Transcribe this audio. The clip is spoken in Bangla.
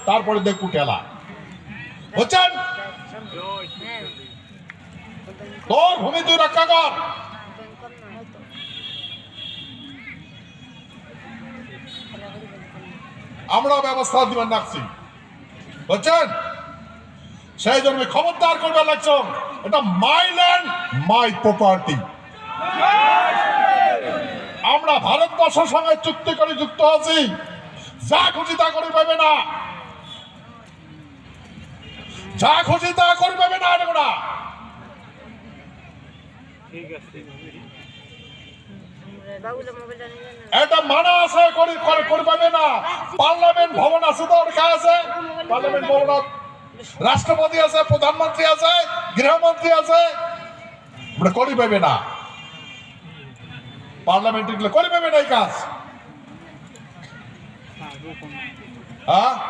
তারপরে দেখু টেলা বুঝছেন তোর ভূমি তুই রক্ষা কর আমরা ব্যবস্থা দিবেন রাখছি বুঝছেন সেই জন্য খবরদার করবে লাগছো এটা মাই ল্যান্ড মাই প্রপার্টি আমরা ভারতবর্ষের সঙ্গে চুক্তি করে যুক্ত আছি যা খুশি তা করে পাবে না যা খুশি তা করে পাবে না এগুলা এটা মানা আছে করে পাবে না পার্লামেন্ট ভবন আছে তো ওর কাছে আছে পার্লামেন্ট ভবন রাষ্ট্রপতি আছে প্রধানমন্ত্রী আছে গৃহমন্ত্রী আছে ওটা করে পাবে না পার্লামেন্ট করে পাবে না এই কাজ হ্যাঁ